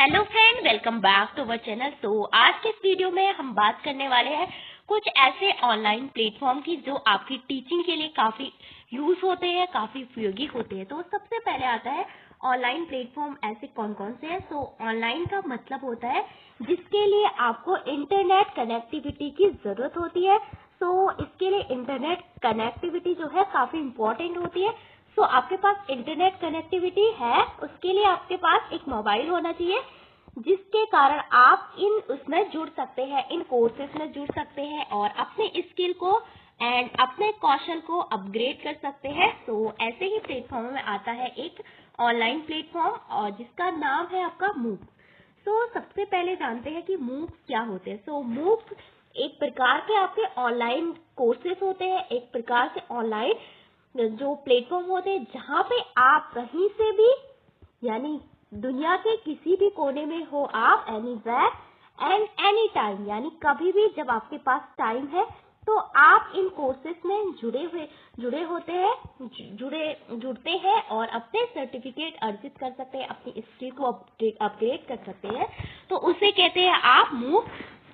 Hello friend, welcome back to our channel. तो आज के इस वीडियो में हम बात करने वाले हैं कुछ ऐसे ऑनलाइन प्लेटफॉर्म की जो आपकी टीचिंग के लिए काफ़ी यूज़ होते हैं, काफ़ी उपयोगी होते हैं। तो सबसे पहले आता है ऑनलाइन प्लेटफॉर्म ऐसे कौन कौन से हैं। तो ऑनलाइन का मतलब होता है जिसके लिए आपको इंटरनेट कनेक्टिविटी की ज़रूरत होती है। तो इसके लिए इंटरनेट कनेक्टिविटी जो है काफ़ी इम्पोर्टेंट होती है। तो आपके पास इंटरनेट कनेक्टिविटी है, उसके लिए आपके पास एक मोबाइल होना चाहिए जिसके कारण आप उसमें जुड़ सकते हैं, इन कोर्सेज में जुड़ सकते हैं और अपने स्किल को एंड अपने कौशल को अपग्रेड कर सकते हैं। तो ऐसे ही प्लेटफॉर्म में आता है एक ऑनलाइन प्लेटफॉर्म और जिसका नाम है आपका मूक। तो सबसे पहले जानते हैं कि मूक क्या होते हैं। तो मूक एक प्रकार के आपके ऑनलाइन कोर्सेज होते हैं, एक प्रकार से ऑनलाइन जो प्लेटफॉर्म होते हैं जहाँ पे आप कहीं से भी यानी दुनिया के किसी भी कोने में हो आप, एनीवेयर एंड एनी टाइम, यानी कभी भी जब आपके पास टाइम है तो आप इन कोर्सेज में जुड़ते हैं और अपने सर्टिफिकेट अर्जित कर सकते हैं, अपनी स्किल को अपग्रेड कर सकते हैं। तो उसे कहते हैं आप मूक।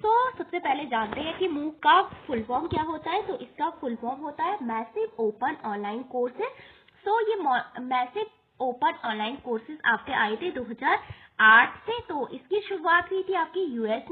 तो सबसे पहले जानते हैं कि मूक का फुल फॉर्म क्या होता है। तो इसका फुल फॉर्म होता है मैसिव ओपन ऑनलाइन कोर्सेज। तो ये मैसिव ओपन ऑनलाइन कोर्सेज आपके आए थे 2008 से। तो इसकी शुरुआत हुई थी आपकी यूएस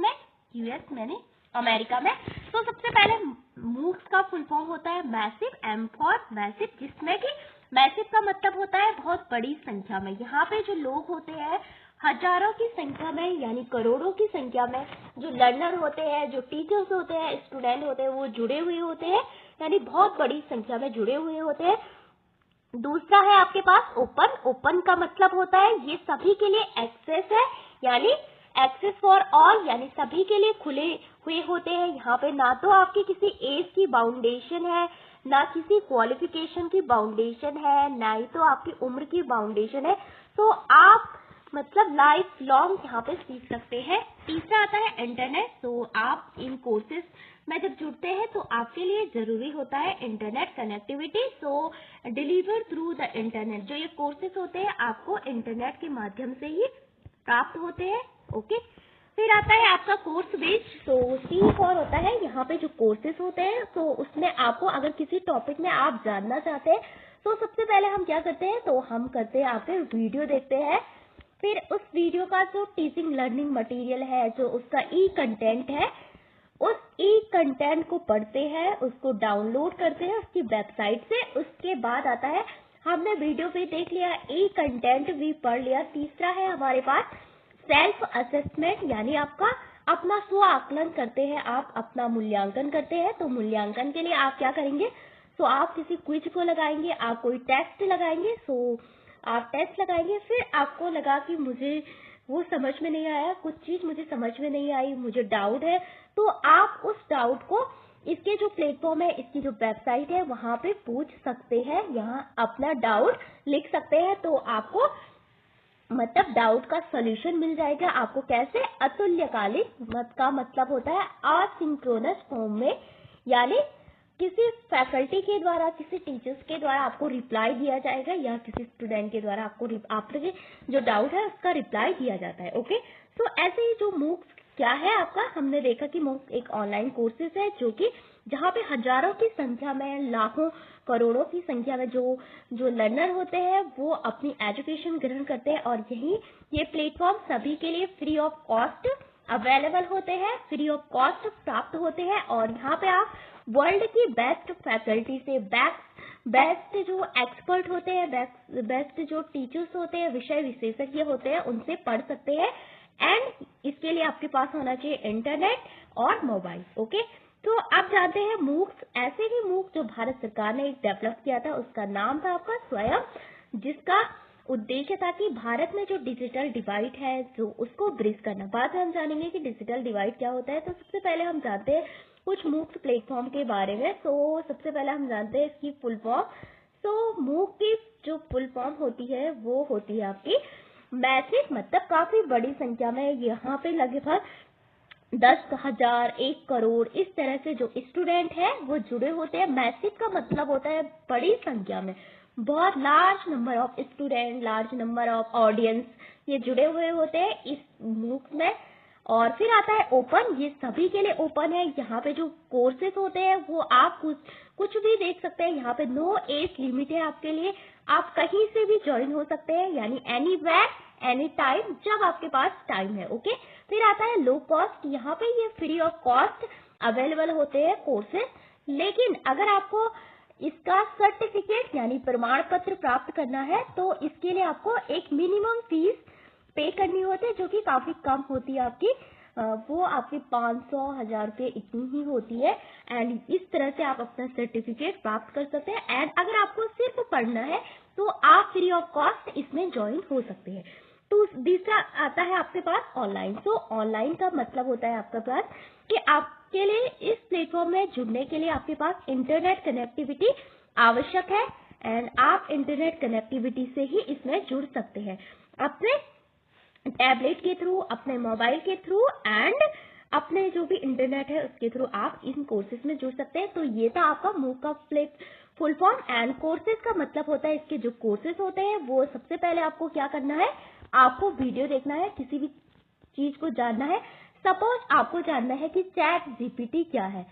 में अमेरिका में। तो सबसे पहले मूक्स का फुल फॉर्म होता है मैसिव, एम फॉर मैसिव, जिसमें कि मैसिव का मतलब होता है बहुत बड़ी संख्या में। यहाँ पे जो लोग होते हैं हजारों की संख्या में यानी करोड़ों की संख्या में जो लर्नर होते हैं, जो टीचर्स होते हैं, स्टूडेंट होते हैं, वो जुड़े हुए होते हैं, यानी बहुत बड़ी संख्या में जुड़े हुए होते हैं। दूसरा है आपके पास ओपन का मतलब होता है ये सभी के लिए एक्सेस है, यानी एक्सेस फॉर ऑल, यानी सभी के लिए खुले हुए होते हैं। यहाँ पे ना तो आपकी किसी एज की बाउंडेशन है, ना किसी क्वालिफिकेशन की बाउंडेशन है, ना ही तो आपकी उम्र की बाउंडेशन है। तो आप मतलब लाइफ लॉन्ग यहाँ पे सीख सकते हैं। तीसरा आता है इंटरनेट। तो आप इन कोर्सेज में जब जुड़ते हैं तो आपके लिए जरूरी होता है internet connectivity. So deliver through the internet, जो ये कोर्सेज होते हैं आपको इंटरनेट के माध्यम से ही प्राप्त होते हैं। ओके, फिर आता है आपका कोर्स बेस। तो सी फॉर होता है यहाँ पे जो कोर्सेज होते हैं। तो उसमें आपको अगर किसी टॉपिक में आप जानना चाहते हैं तो सबसे पहले हम क्या करते हैं, तो हम करते हैं आपके वीडियो देखते हैं। फिर उस वीडियो का जो टीचिंग लर्निंग मटेरियल है, जो उसका ई कंटेंट है, उस ई कंटेंट को पढ़ते हैं, उसको डाउनलोड करते हैं उसकी वेबसाइट से। उसके बाद आता है हमने वीडियो भी देख लिया, ई कंटेंट भी पढ़ लिया। तीसरा है हमारे पास सेल्फ असेसमेंट, यानी आपका अपना स्व आकलन करते हैं, आप अपना मूल्यांकन करते हैं। तो मूल्यांकन के लिए आप क्या करेंगे, तो आप किसी क्विज को लगाएंगे, आप कोई टेस्ट लगाएंगे। सो आप टेस्ट लगाएंगे, फिर आपको लगा कि मुझे वो समझ में नहीं आया, कुछ चीज मुझे समझ में नहीं आई, मुझे डाउट है, तो आप उस डाउट को इसके जो प्लेटफॉर्म है, इसकी जो वेबसाइट है, वहां पे पूछ सकते हैं, यहाँ अपना डाउट लिख सकते हैं। तो आपको मतलब डाउट का सॉल्यूशन मिल जाएगा। आपको कैसे, अतुल्यकालिक मत का मतलब होता है असिंक्रोनस फॉर्म में, यानी किसी फैकल्टी के द्वारा, किसी टीचर्स के द्वारा आपको रिप्लाई दिया जाएगा या किसी स्टूडेंट के द्वारा आपको आपके जो डाउट है उसका रिप्लाई दिया जाता है। ओके, तो ऐसे ही जो मूक क्या है आपका, हमने देखा कि मूक एक ऑनलाइन कोर्सेज है जो कि जहाँ पे हजारों की संख्या में, लाखों करोड़ों की संख्या में जो लर्नर होते हैं वो अपनी एजुकेशन ग्रहण करते हैं। और ये प्लेटफॉर्म सभी के लिए फ्री ऑफ कॉस्ट अवेलेबल होते हैं, फ्री ऑफ कॉस्ट प्राप्त होते हैं। और यहाँ पे आप वर्ल्ड की बेस्ट फैकल्टी से, बेस्ट जो एक्सपर्ट होते हैं, बेस्ट जो टीचर्स होते हैं, विषय विशेषज्ञ होते हैं, उनसे पढ़ सकते हैं। एंड इसके लिए आपके पास होना चाहिए इंटरनेट और मोबाइल। ओके, तो आप जानते हैं मूक्स, ऐसे ही मूक जो भारत सरकार ने एक डेवलप किया था, उसका नाम था आपका स्वयं, जिसका उद्देश्य था कि भारत में जो डिजिटल डिवाइड है जो उसको ब्रिज करना। बाद में हम जानेंगे कि डिजिटल डिवाइड क्या होता है। तो सबसे पहले हम जानते हैं कुछ मूक्स प्लेटफॉर्म के बारे में। तो सबसे पहले हम जानते हैं इसकी फुल फॉर्म। तो मूक की जो फुल फॉर्म होती है वो होती है आपकी मैसिव, मतलब काफी बड़ी संख्या में, यहाँ पे लगभग 10,000, 1 करोड़ इस तरह से जो स्टूडेंट है वो जुड़े होते हैं। मैसिव का मतलब होता है बड़ी संख्या में, बहुत large number of student, large number of audience ये जुड़े हुए होते हैं इस MOOCs में। और फिर आता है ओपन, ये सभी के लिए ओपन है। यहाँ पे जो कोर्सेज होते हैं वो आप कुछ भी देख सकते हैं। यहाँ पे नो एज लिमिट है आपके लिए, आप कहीं से भी ज्वाइन हो सकते हैं, यानी एनीवेयर एनी टाइम, जब आपके पास टाइम है। ओके, फिर आता है लो कॉस्ट, यहाँ पे ये फ्री ऑफ कॉस्ट अवेलेबल होते हैं कोर्सेज। लेकिन अगर आपको इसका सर्टिफिकेट यानी प्रमाण पत्र प्राप्त करना है तो इसके लिए आपको एक मिनिमम फीस पे करनी होती है, जो कि काफी कम होती है आपकी। वो आपकी 500-1000 रुपये इतनी ही होती है। एंड इस तरह से आप अपना सर्टिफिकेट प्राप्त कर सकते हैं। एंड अगर आपको सिर्फ पढ़ना है तो आप फ्री ऑफ कॉस्ट इसमें ज्वाइन हो सकते हैं। तो दूसरा आता है आपके पास ऑनलाइन। तो ऑनलाइन का मतलब होता है आपके पास कि आपके लिए इस प्लेटफॉर्म में जुड़ने के लिए आपके पास इंटरनेट कनेक्टिविटी आवश्यक है। एंड आप इंटरनेट कनेक्टिविटी से ही इसमें जुड़ सकते हैं, अपने टैबलेट के थ्रू, अपने मोबाइल के थ्रू एंड अपने जो भी इंटरनेट है उसके थ्रू आप इन कोर्सेज में जुड़ सकते हैं। तो ये था आपका MOOC का फुल फॉर्म। एंड कोर्सेज का मतलब होता है, इसके जो कोर्सेज होते हैं वो सबसे पहले आपको क्या करना है, आपको वीडियो देखना है, किसी भी चीज को जानना है। सपोज आपको जानना है कि ChatGPT क्या है।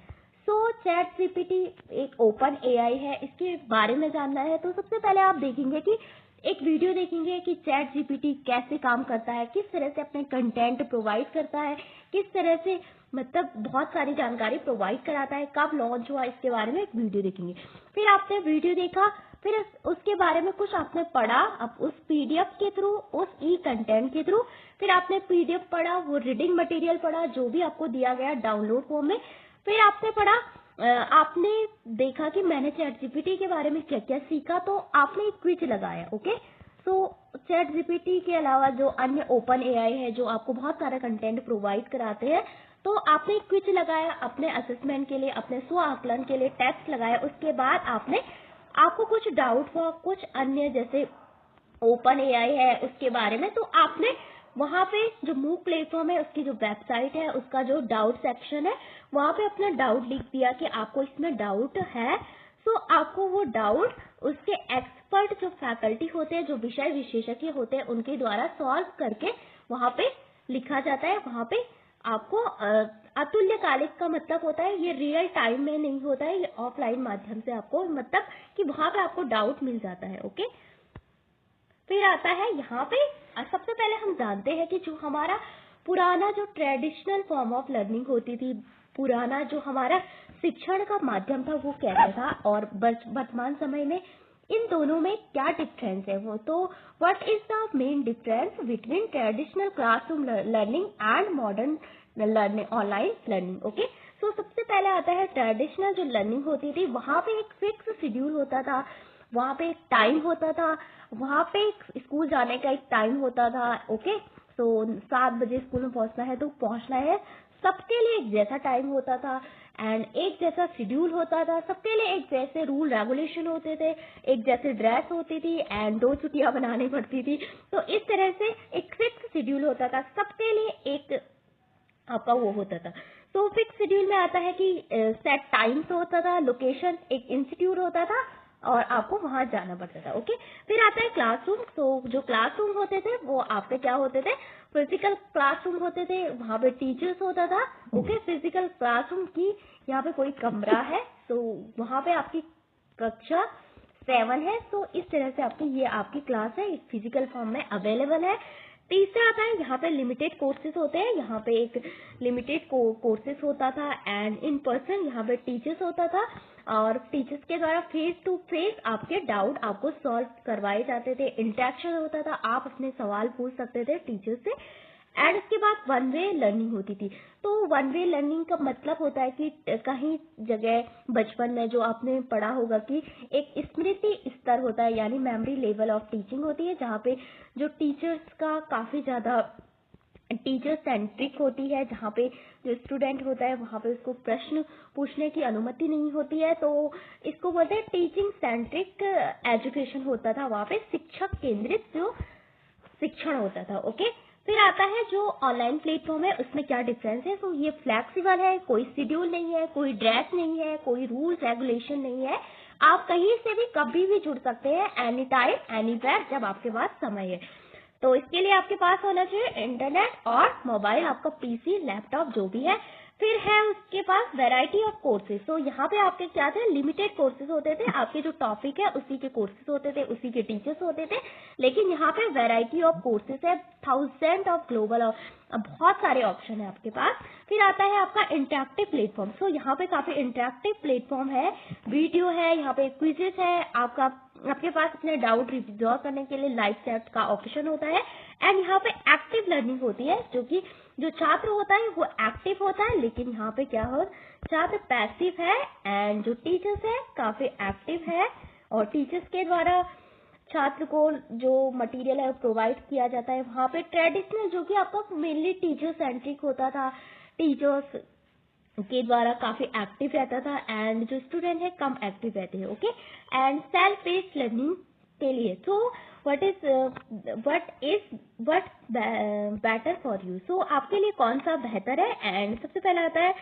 सो ChatGPT एक ओपन AI है, इसके बारे में जानना है तो सबसे पहले आप देखेंगे कि एक वीडियो देखेंगे कि ChatGPT कैसे काम करता है, किस तरह से अपने कंटेंट प्रोवाइड करता है, किस तरह से मतलब बहुत सारी जानकारी प्रोवाइड कराता है, कब लॉन्च हुआ, इसके बारे में एक वीडियो देखेंगे। फिर आपने वीडियो देखा, फिर उसके बारे में कुछ आपने पढ़ा, अब उस PDF के थ्रू, उस कंटेंट के थ्रू, फिर आपने PDF पढ़ा, वो रीडिंग मटेरियल पढ़ा जो भी आपको दिया गया डाउनलोड फॉर्म में। फिर आपने पढ़ा, आपने देखा कि मैंने ChatGPT के बारे में क्या क्या सीखा, तो आपने एक क्विज लगाया। ओके, सो ChatGPT के अलावा जो अन्य ओपन AI है जो आपको बहुत सारा कंटेंट प्रोवाइड कराते हैं, तो आपने एक क्विज लगाया अपने असेसमेंट के लिए, अपने स्व आकलन के लिए टेस्ट लगाया। उसके बाद आपको कुछ डाउट हुआ कुछ अन्य जैसे ओपन AI है उसके बारे में, तो आपने वहां पे जो MOOC प्लेटफॉर्म है उसकी जो वेबसाइट है उसका जो डाउट सेक्शन है वहां पे अपना डाउट लिख दिया कि आपको इसमें डाउट है। सो आपको वो डाउट उसके एक्सपर्ट जो फैकल्टी होते हैं, जो विषय विशेषज्ञ होते हैं, उनके द्वारा सॉल्व करके वहां पे लिखा जाता है। वहां पे आपको अतुल्यकालिक का मतलब होता है ये रियल टाइम में नहीं होता है, ये ऑफलाइन माध्यम से आपको मतलब कि वहां पे आपको डाउट मिल जाता है। ओके, फिर आता है यहाँ पे सबसे पहले हम जानते हैं कि जो हमारा पुराना जो ट्रेडिशनल फॉर्म ऑफ लर्निंग होती थी, पुराना जो हमारा शिक्षण का माध्यम था वो कैसा था, और वर्तमान समय में इन दोनों में क्या डिफरेंस है। वो तो what is the main difference between traditional classroom learning and modern learning, online learning. Okay, so सबसे पहले आता है ट्रेडिशनल जो लर्निंग होती थी, वहां पे एक फिक्स शेड्यूल होता था, वहां पे एक टाइम होता था, वहां पे स्कूल जाने का एक टाइम होता था। ओके, तो 7 बजे स्कूल में पहुंचना है तो पहुंचना है, सबके लिए एक जैसा टाइम होता था एंड एक जैसा शेड्यूल होता था, सबके लिए एक जैसे रूल रेगुलेशन होते थे, एक जैसे ड्रेस होती थी एंड 2 छुट्टियां बनानी पड़ती थी। तो इस तरह से एक फिक्स शेड्यूल होता था, सबके लिए एक आपका वो होता था। तो फिक्स शेड्यूल में आता है कि सेट टाइम्स होता था, लोकेशन एक इंस्टीट्यूट होता था और आपको वहां जाना पड़ता था। ओके, फिर आता है क्लासरूम। तो जो क्लासरूम होते थे वो आपके क्या होते थे, फिजिकल क्लासरूम होते थे, वहां पे टीचर्स होता था। ओके, फिजिकल क्लासरूम की यहाँ पे कोई कमरा है तो वहां पे आपकी कक्षा 7 है। तो इस तरह से ये आपकी क्लास है, फिजिकल फॉर्म में अवेलेबल है। तीसरा आता है यहाँ पे लिमिटेड कोर्सेज होते हैं, यहाँ पे एक लिमिटेड कोर्सेज होता था एंड इन पर्सन यहाँ पे टीचर्स होता था और टीचर्स के द्वारा फेस टू फेस आपके डाउट आपको सॉल्व करवाए जाते थे, इंटरेक्शन होता था, आप अपने सवाल पूछ सकते थे टीचर से। एंड इसके बाद वन वे लर्निंग होती थी। तो वन वे लर्निंग का मतलब होता है कि कहीं जगह बचपन में जो आपने पढ़ा होगा कि एक स्मृति स्तर होता है, यानी मेमोरी लेवल ऑफ टीचिंग होती है, जहाँ पे जो टीचर्स का काफी ज्यादा टीचर सेंट्रिक होती है, जहाँ पे जो स्टूडेंट होता है वहाँ पे उसको प्रश्न पूछने की अनुमति नहीं होती है। तो इसको बोलते हैं टीचिंग सेंट्रिक एजुकेशन होता था, वहाँ पे शिक्षक केंद्रित जो शिक्षण होता था। ओके, फिर आता है जो ऑनलाइन प्लेटफॉर्म है उसमें क्या डिफरेंस है। तो ये फ्लेक्सिबल है, कोई शेड्यूल नहीं है, कोई ड्रेस नहीं है, कोई रूल्स रेगुलेशन नहीं है, आप कहीं से भी कभी भी जुड़ सकते हैं, एनी टाइम एनीवेयर, जब आपके पास समय है। तो इसके लिए आपके पास होना चाहिए इंटरनेट और मोबाइल, आपका पीसी, लैपटॉप जो भी है। फिर है उसके पास वैरायटी ऑफ कोर्सेज। तो यहाँ पे आपके क्या थे, लिमिटेड कोर्सेज होते थे, आपके जो टॉपिक है उसी के कोर्सेज होते थे, उसी के टीचर्स होते थे। लेकिन यहाँ पे वैरायटी ऑफ कोर्सेज है, 1000 ऑफ ग्लोबल, बहुत सारे ऑप्शन है आपके पास। फिर आता है आपका इंटरेक्टिव प्लेटफॉर्म। सो यहाँ पे काफी इंटरेक्टिव प्लेटफॉर्म है, वीडियो है, यहाँ पे क्विजेस है, आपके पास अपने डाउट रिजॉल्व करने के लिए लाइव चैट का ऑप्शन होता है। एंड यहाँ पे एक्टिव लर्निंग होती है, जो कि जो छात्र होता है वो एक्टिव होता है, लेकिन यहाँ पे क्या हो, छात्र पैसिव है। एंड जो टीचर्स है काफी एक्टिव है, और टीचर्स के द्वारा छात्र को जो मटेरियल है प्रोवाइड किया जाता है। वहाँ पे ट्रेडिशनल, जो कि आपका मेनली टीचर सेंट्रिक होता था, टीचर्स के द्वारा काफी एक्टिव रहता था। एंड जो स्टूडेंट है कम एक्टिव रहते हैं। Okay, and self based learning के लिए तो व्हाट बेटर फॉर यू। सो आपके लिए कौन सा बेहतर है। एंड सबसे पहला आता है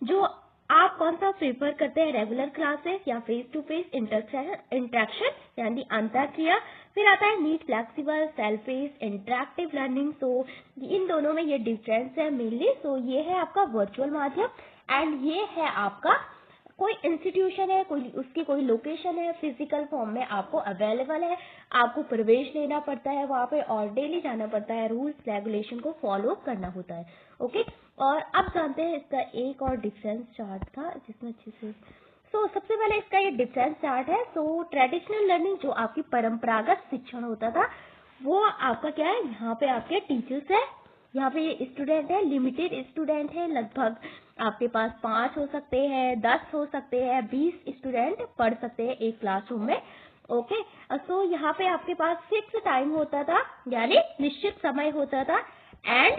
जो आप कौन सा प्रेफर करते हैं, रेगुलर क्लासेस या फेस टू फेस इंटरेक्शन यानी अंतःक्रिया। फिर आता है need flexible, self based, interactive learning. So इन दोनों में ये डिफरेंस है मेनली। सो ये है आपका वर्चुअल माध्यम, एंड ये है आपका कोई इंस्टीट्यूशन है, कोई उसकी कोई लोकेशन है, फिजिकल फॉर्म में आपको अवेलेबल है, आपको प्रवेश लेना पड़ता है वहाँ पे और डेली जाना पड़ता है, रूल्स रेगुलेशन को फॉलो करना होता है। ओके, और अब जानते हैं इसका एक और डिफरेंस चार्ट था जिसमें अच्छे से सबसे पहले इसका ये डिफरेंस चार्ट है। ट्रेडिशनल लर्निंग जो आपकी परंपरागत शिक्षण होता था वो आपका क्या है, यहाँ पे आपके टीचर्स है, यहाँ पे ये स्टूडेंट है, लिमिटेड स्टूडेंट है, लगभग आपके पास 5 हो सकते हैं, 10 हो सकते हैं, 20 स्टूडेंट पढ़ सकते हैं एक क्लासरूम में। ओके, यहाँ पे आपके पास फिक्स टाइम होता था, यानी निश्चित समय होता था। एंड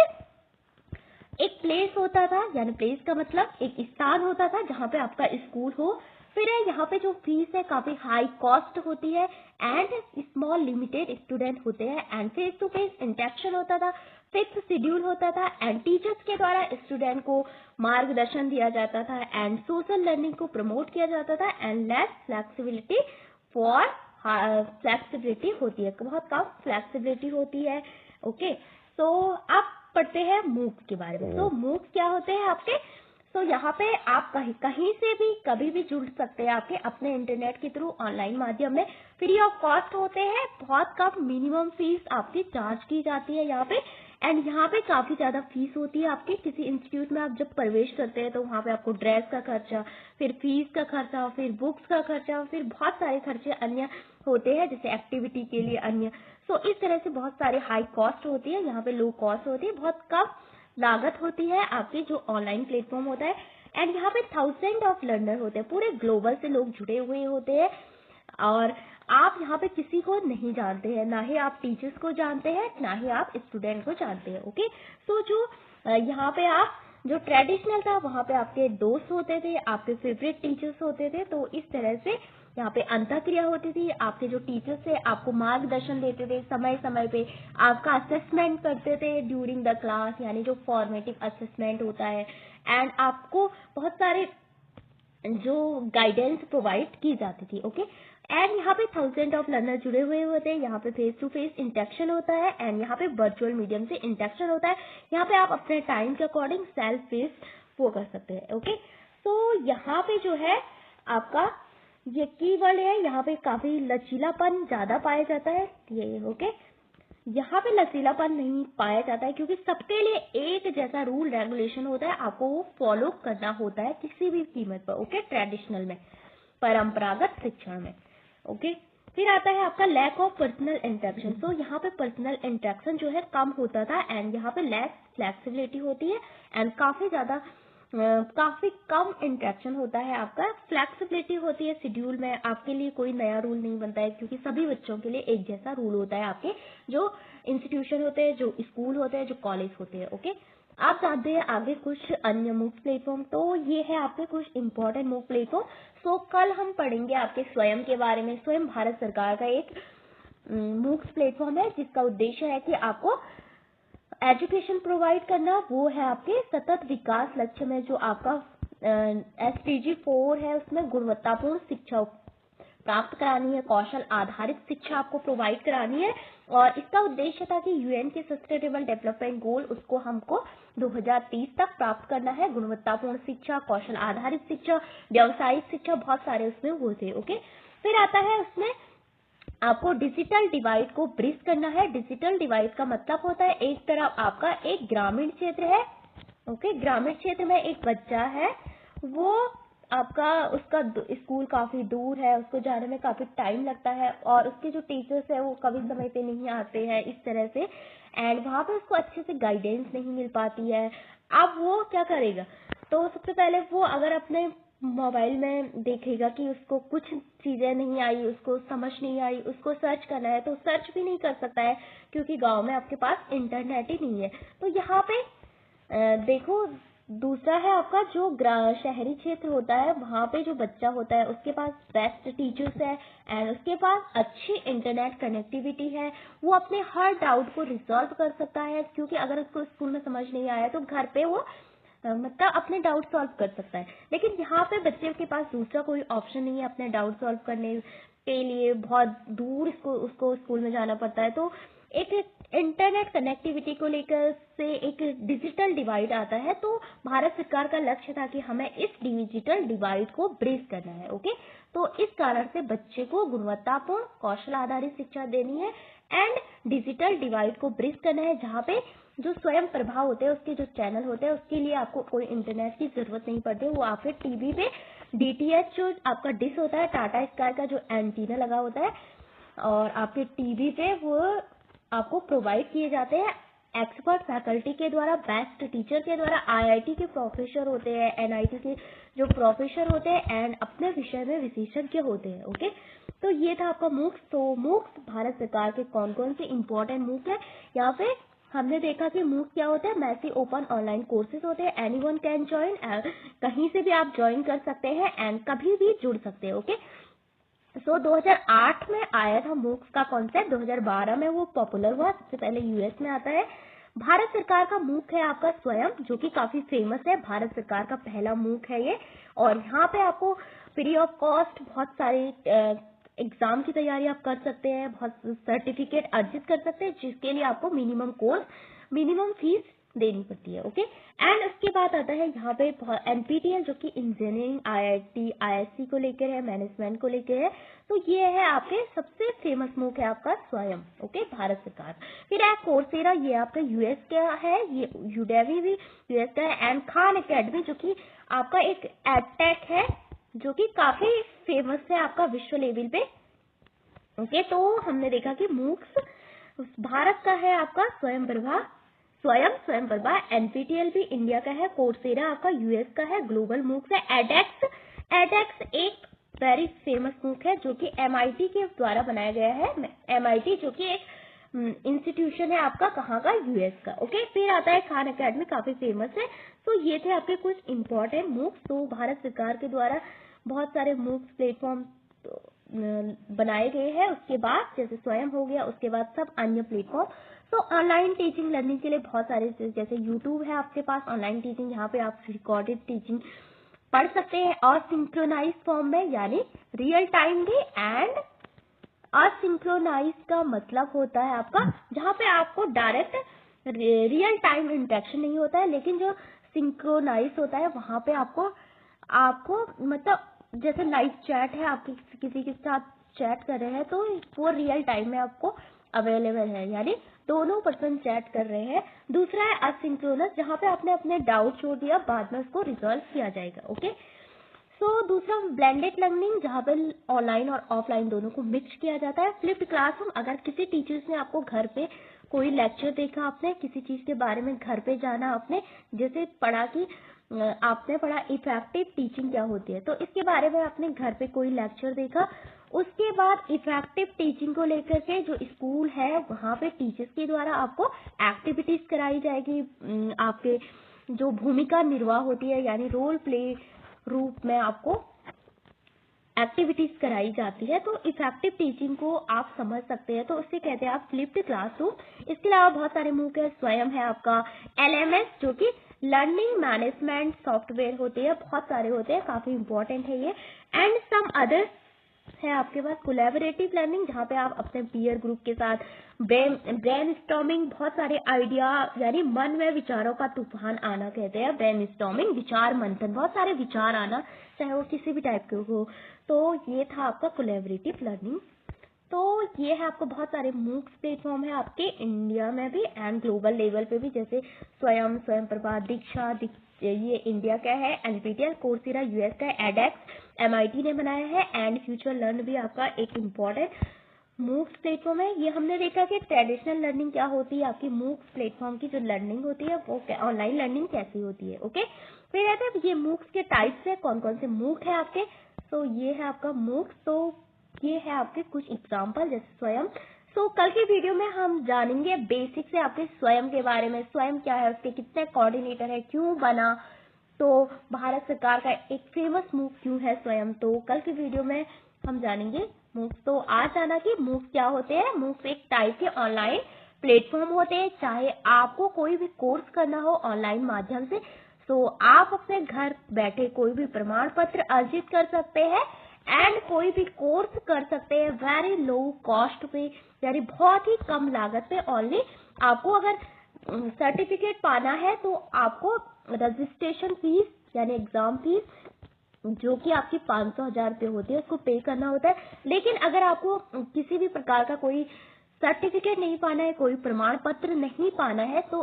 एक प्लेस होता था, यानी प्लेस का मतलब एक स्थान होता था जहाँ पे आपका स्कूल हो। फिर है यहाँ पे जो फीस है काफी हाई कॉस्ट होती है, एंड स्मॉल लिमिटेड स्टूडेंट होते हैं। And face to face interaction होता था, फिक्स शेड्यूल होता था, एंड टीचर्स के द्वारा स्टूडेंट को मार्गदर्शन दिया जाता था, एंड सोशल लर्निंग को प्रमोट किया जाता था। And less flexibility for flexibility होती है, बहुत कम फ्लेक्सिबिलिटी होती है। ओके, अब पढ़ते हैं मूक के बारे में। मूक क्या होते हैं आपके, यहाँ पे आप कहीं से भी कभी भी जुड़ सकते हैं आपके अपने इंटरनेट के थ्रू, ऑनलाइन माध्यम में, फ्री ऑफ कॉस्ट होते हैं, बहुत कम मिनिमम फीस आपकी चार्ज की जाती है यहाँ पे। एंड यहाँ पे काफी ज्यादा फीस होती है आपकी, किसी इंस्टीट्यूट में आप जब प्रवेश करते हैं तो वहाँ पे आपको ड्रेस का खर्चा, फिर फीस का खर्चा, फिर बुक्स का खर्चा, फिर बहुत सारे खर्चे अन्य होते हैं जैसे एक्टिविटी के लिए अन्य। इस तरह से बहुत सारे हाई कॉस्ट होती है, यहाँ पे लो कॉस्ट होती है, बहुत कम लागत होती है आपकी जो ऑनलाइन प्लेटफॉर्म होता है। एंड यहाँ पे 1000 ऑफ लर्नर होते हैं, पूरे ग्लोबल से लोग जुड़े हुए होते हैं, और आप यहाँ पे किसी को नहीं जानते हैं, ना ही आप टीचर्स को जानते हैं, ना ही आप स्टूडेंट को जानते हैं। ओके, जो यहाँ पे आप जो ट्रेडिशनल था वहाँ पे आपके दोस्त होते थे, आपके फेवरेट टीचर्स होते थे। तो इस तरह से यहाँ पे अंतःक्रिया होती थी, आपके जो टीचर्स थे आपको मार्गदर्शन देते थे, समय समय पे आपका असेसमेंट करते थे ड्यूरिंग द क्लास, यानी जो फॉर्मेटिव असेसमेंट होता है। एंड आपको बहुत सारे जो गाइडेंस प्रोवाइड की जाती थी। ओके, एंड यहाँ पे 1000 ऑफ लर्नर जुड़े हुए होते हैं, यहाँ पे फेस टू फेस इंटरेक्शन होता है, एंड यहाँ पे वर्चुअल मीडियम से इंटरेक्शन होता है। यहाँ पे आप अपने टाइम के अकॉर्डिंग सेल्फ बेस वो कर सकते हैं। ओके, यहाँ पे जो है आपका ये कीवर्ड है, यहाँ पे काफी लचीलापन ज्यादा पाया जाता है ये। ओके, यहाँ पे लचीलापन नहीं पाया जाता है क्योंकि सबके लिए एक जैसा रूल रेगुलेशन होता है, आपको वो फॉलो करना होता है किसी भी कीमत पर। ओके, ट्रेडिशनल में, परंपरागत शिक्षण में। ओके, फिर आता है आपका लैक ऑफ पर्सनल इंटरेक्शन। यहाँ पे पर्सनल इंटरेक्शन जो है कम होता था, एंड यहाँ पे लेस फ्लेक्सिबिलिटी होती है, एंड काफी कम इंटरेक्शन होता है आपका, फ्लेक्सिबिलिटी होती है शेड्यूल में, आपके लिए कोई नया रूल नहीं बनता है क्योंकि सभी बच्चों के लिए एक जैसा रूल होता है आपके जो इंस्टीट्यूशन होते हैं, जो स्कूल होते हैं, जो कॉलेज होते हैं। ओके, आप जानते हैं आगे कुछ अन्य मूक प्लेटफॉर्म। तो ये है आपके कुछ इंपॉर्टेंट मूक प्लेटफॉर्म। कल हम पढ़ेंगे आपके स्वयं के बारे में। स्वयं भारत सरकार का एक मूक प्लेटफॉर्म है जिसका उद्देश्य है कि आपको एजुकेशन प्रोवाइड करना, वो है आपके सतत विकास लक्ष्य में जो आपका SDG 4 है, उसमें गुणवत्तापूर्ण शिक्षा प्राप्त करानी है, कौशल आधारित शिक्षा आपको प्रोवाइड करानी है। और इसका उद्देश्य था कि यूएन के सस्टेनेबल डेवलपमेंट गोल उसको हमको 2030 तक प्राप्त करना है। गुणवत्तापूर्ण शिक्षा, कौशल आधारित शिक्षा, व्यावसायिक शिक्षा, बहुत सारे उसमें वो थे। ओके, फिर आता है उसमें आपको डिजिटल डिवाइड को ब्रिज करना है। डिजिटल डिवाइड का मतलब होता है एक तरफ आपका एक ग्रामीण क्षेत्र है, ओके, ग्रामीण क्षेत्र में एक बच्चा है, वो आपका उसका स्कूल काफी दूर है, उसको जाने में काफी टाइम लगता है और उसके जो टीचर्स है वो कभी समय पे नहीं आते हैं इस तरह से, एंड वहां पे उसको अच्छे से गाइडेंस नहीं मिल पाती है। अब वो क्या करेगा, तो सबसे पहले वो अगर अपने मोबाइल में देखेगा कि उसको कुछ चीजें नहीं आई, उसको समझ नहीं आई, उसको सर्च करना है तो सर्च भी नहीं कर सकता है क्योंकि गांव में आपके पास इंटरनेट ही नहीं है। तो यहाँ पे देखो, दूसरा है आपका जो शहरी क्षेत्र होता है, वहां पे जो बच्चा होता है उसके पास बेस्ट टीचर्स है एंड उसके पास अच्छी इंटरनेट कनेक्टिविटी है, वो अपने हर डाउट को रिजॉल्व कर सकता है, क्योंकि अगर उसको स्कूल में समझ नहीं आया तो घर पे वो मतलब अपने डाउट सॉल्व कर सकता है। लेकिन यहाँ पे बच्चे के पास दूसरा कोई ऑप्शन नहीं है अपने डाउट सॉल्व करने के लिए, बहुत दूर उसको स्कूल में जाना पड़ता है। तो एक इंटरनेट कनेक्टिविटी को लेकर से एक डिजिटल डिवाइड आता है। तो भारत सरकार का लक्ष्य था कि हमें इस डिजिटल डिवाइड को ब्रिज करना है। ओके, तो इस कारण से बच्चे को गुणवत्तापूर्ण कौशल आधारित शिक्षा देनी है एंड डिजिटल डिवाइड को ब्रिज करना है, जहाँ पे जो स्वयं प्रभाव होते हैं उसके जो चैनल होते हैं उसके लिए आपको कोई इंटरनेट की जरूरत नहीं पड़ती, वो आपके टीवी पे डीटीएच जो आपका डिश होता है, टाटा स्काई का जो एंटीना लगा होता है और आपके टीवी पे वो आपको प्रोवाइड किए जाते हैं एक्सपर्ट फैकल्टी के द्वारा, बेस्ट टीचर के द्वारा, आईआईटी के प्रोफेसर होते हैं, एनआईटी के जो प्रोफेसर होते हैं एंड अपने विषय में विशेषज्ञ होते हैं। ओके, तो ये था आपका मूक्स। तो मूक्स भारत सरकार के कौन कौन से इंपॉर्टेंट मूक है, यहाँ पे हमने देखा कि मूक क्या होता है, मैसी ओपन ऑनलाइन कोर्सेज होते हैं, एनीवन कैन ज्वाइन, कहीं से भी आप ज्वाइन कर सकते हैं एंड कभी भी जुड़ सकते हैं। ओके, सो 2008 में आया था मूक्स का कॉन्सेप्ट, 2012 में वो पॉपुलर हुआ, सबसे पहले यूएस में आता है। भारत सरकार का मूक है आपका स्वयं, जो कि काफी फेमस है, भारत सरकार का पहला मूक है ये। और यहाँ पे आपको फ्री ऑफ कॉस्ट बहुत सारे एग्जाम की तैयारी आप कर सकते हैं, बहुत सर्टिफिकेट अर्जित कर सकते हैं, जिसके लिए आपको मिनिमम कोर्स, मिनिमम फीस देनी पड़ती है। ओके, एंड उसके बाद आता है यहाँ पे एनपीटीईएल, जो कि इंजीनियरिंग, आईआईटी, आईएससी को लेकर है, मैनेजमेंट को लेकर है। तो ये है आपके सबसे फेमस मूक है आपका स्वयं। ओके, भारत सरकार। फिर है कोर्सेरा, ये आपका यूएस का है, ये यूडेमी भी यूएस का है, एंड खान एकेडमी जो कि आपका एक एडटेक है, जो कि काफी फेमस है आपका विश्व लेवल पे। ओके, तो हमने देखा कि मूक्स भारत का है आपका स्वयं प्रभा, एनपीटीईएल भी इंडिया का है, कोर्सेरा आपका यूएस का है, ग्लोबल मूक्स है, एडेक्स एक वेरी फेमस मूक है जो कि एमआईटी के द्वारा बनाया गया है, एमआईटी जो कि एक इंस्टीट्यूशन है आपका, कहाँ का, यूएस का। ओके, फिर आता है खान एकेडमी, काफी फेमस है। तो ये थे आपके कुछ इंपॉर्टेंट मूक्स। तो भारत सरकार के द्वारा बहुत सारे मूक्स प्लेटफॉर्म बनाए गए हैं, उसके बाद जैसे स्वयं हो गया, उसके बाद सब अन्य प्लेटफॉर्म। तो ऑनलाइन टीचिंग लर्निंग के लिए बहुत सारे, जैसे यूट्यूब है आपके पास ऑनलाइन टीचिंग, यहाँ पे आप रिकॉर्डेड टीचिंग पढ़ सकते हैं और सिंक्रोनाइज फॉर्म में, यानी रियल टाइम भी। एंड असिंक्रोनाइज का मतलब होता है आपका जहाँ पे आपको डायरेक्ट रियल टाइम इंटरेक्शन नहीं होता है, लेकिन जो सिंक्रोनाइज होता है वहां पे आपको मतलब जैसे लाइव चैट है, आप किसी के साथ चैट कर रहे हैं तो वो रियल टाइम में आपको अवेलेबल है, यानी दोनों पर्सन चैट कर रहे हैं। दूसरा है असिंक्रोनस, जहाँ पे आपने अपने डाउट छोड़ दिया, बाद में उसको रिजॉल्व किया जाएगा। ओके, सो दूसरा ब्लेंडेड लर्निंग, जहाँ पे ऑनलाइन और ऑफलाइन दोनों को मिक्स किया जाता है। फ्लिप्ड क्लासरूम, अगर किसी टीचर्स ने आपको घर पे कोई लेक्चर देखा, आपने किसी चीज के बारे में घर पे जाना, आपने जैसे पढ़ा कि आपने पढ़ा इफेक्टिव टीचिंग क्या होती है, तो इसके बारे में आपने घर पे कोई लेक्चर देखा, उसके बाद इफेक्टिव टीचिंग को लेकर के जो स्कूल है वहाँ पे टीचर्स के द्वारा आपको एक्टिविटीज कराई जाएगी, आपके जो भूमिका निर्वाह होती है, यानी रोल प्ले रूप में आपको एक्टिविटीज कराई जाती है। तो इफेक्टिव टीचिंग को आप समझ सकते हैं, तो उससे कहते हैं आप फ्लिप्ड क्लासरूम। इसके अलावा बहुत सारे मूक है, स्वयं है आपका, एलएमएस जो कि लर्निंग मैनेजमेंट सॉफ्टवेयर होते हैं, बहुत सारे होते हैं, काफी इंपॉर्टेंट है ये, एंड सम अदर है आपके पास कोलैबोरेटिव लर्निंग, जहाँ पे आप अपने पीयर ग्रुप के साथ ब्रेनस्टॉर्मिंग, बहुत सारे आइडिया यानी मन में विचारों का तूफान आना कहते हैं ब्रेनस्टॉर्मिंग, विचार मंथन, बहुत सारे विचार आना, चाहे वो किसी भी टाइप के हो। तो ये था आपका कोलैबोरेटिव लर्निंग। तो ये है आपको बहुत सारे मूक्स प्लेटफॉर्म है आपके इंडिया में भी एंड ग्लोबल लेवल पे भी, जैसे स्वयं प्रभा, दीक्षा, ये इंडिया का है, एनपीटीईएल, कोर्सेरा यूएस का है, एडेक्स एमआईटी ने बनाया है एंड फ्यूचर लर्न भी आपका एक इम्पॉर्टेंट मूक्स प्लेटफॉर्म है। ये हमने देखा कि ट्रेडिशनल लर्निंग क्या होती है, आपकी मूक्स प्लेटफॉर्म की जो लर्निंग होती है वो ऑनलाइन लर्निंग कैसी होती है। ओके, फिर कहते हैं ये मूक्स के टाइप्स है, कौन कौन से मूक है आपके। तो ये है आपका मूक्स। तो ये है आपके कुछ एग्जाम्पल, जैसे स्वयं। सो कल की वीडियो में हम जानेंगे बेसिक से आपके स्वयं के बारे में, स्वयं क्या है, उसके कितने कोऑर्डिनेटर है, क्यों बना, तो भारत सरकार का एक फेमस मूक क्यों है स्वयं। तो कल की वीडियो में हम जानेंगे मूक्स। तो आज जाना कि मूक्स क्या होते हैं। मूक्स एक टाइप के ऑनलाइन प्लेटफॉर्म होते हैं, चाहे आपको कोई भी कोर्स करना हो ऑनलाइन माध्यम से, तो आप अपने घर बैठे कोई भी प्रमाण पत्र अर्जित कर सकते हैं एंड कोई भी कोर्स कर सकते हैं वेरी लो कॉस्ट पे, यानी बहुत ही कम लागत पे। ओनली आपको अगर सर्टिफिकेट पाना है तो आपको रजिस्ट्रेशन फीस यानी एग्जाम फीस जो कि आपकी 500,000 रुपये होती है उसको पे करना होता है। लेकिन अगर आपको किसी भी प्रकार का कोई सर्टिफिकेट नहीं पाना है, कोई प्रमाण पत्र नहीं पाना है, तो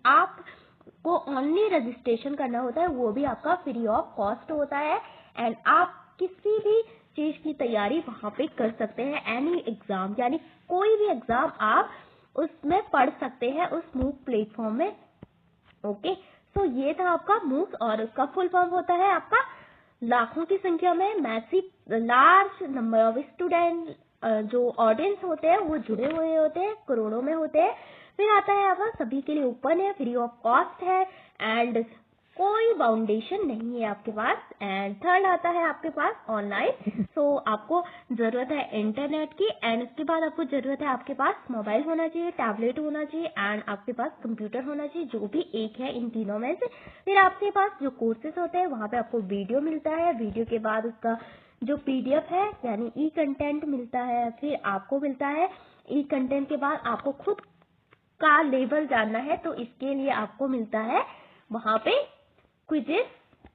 आपको ओनली रजिस्ट्रेशन करना होता है, वो भी आपका फ्री ऑफ कॉस्ट होता है एंड आप किसी भी चीज की तैयारी वहां पे कर सकते हैं। एनी एग्जाम यानी कोई भी एग्जाम आप उसमें पढ़ सकते हैं उस मूक प्लेटफॉर्म में। ओके, तो ये था आपका मूक्स और उसका फुल फॉर्म होता है आपका लाखों की संख्या में massive large number of student, जो ऑडियंस होते हैं वो जुड़े हुए होते हैं, करोड़ों में होते हैं। फिर आता है आपका सभी के लिए ओपन है, फ्री ऑफ कॉस्ट है एंड कोई बाउंडेशन नहीं है आपके पास। एंड थर्ड आता है आपके पास ऑनलाइन। सो आपको जरूरत है इंटरनेट की एंड उसके बाद आपको जरूरत है आपके पास मोबाइल होना चाहिए, टैबलेट होना चाहिए एंड आपके पास कंप्यूटर होना चाहिए, जो भी एक है इन तीनों में से। फिर आपके पास जो कोर्सेज होते हैं वहां पे आपको वीडियो मिलता है, वीडियो के बाद उसका जो पीडीएफ है यानी ई कंटेंट मिलता है। फिर आपको मिलता है ई कंटेंट के बाद आपको खुद का लेवल जानना है तो इसके लिए आपको मिलता है वहां पे quizzes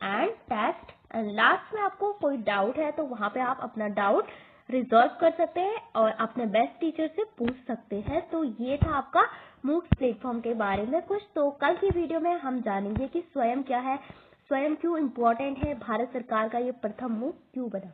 and test and last में आपको कोई डाउट है तो वहां पे आप अपना डाउट रिजॉल्व कर सकते हैं और अपने बेस्ट टीचर से पूछ सकते हैं। तो ये था आपका मूक्स प्लेटफॉर्म के बारे में कुछ। तो कल की वीडियो में हम जानेंगे कि स्वयं क्या है, स्वयं क्यों इम्पोर्टेंट है, भारत सरकार का ये प्रथम मूक क्यों बना।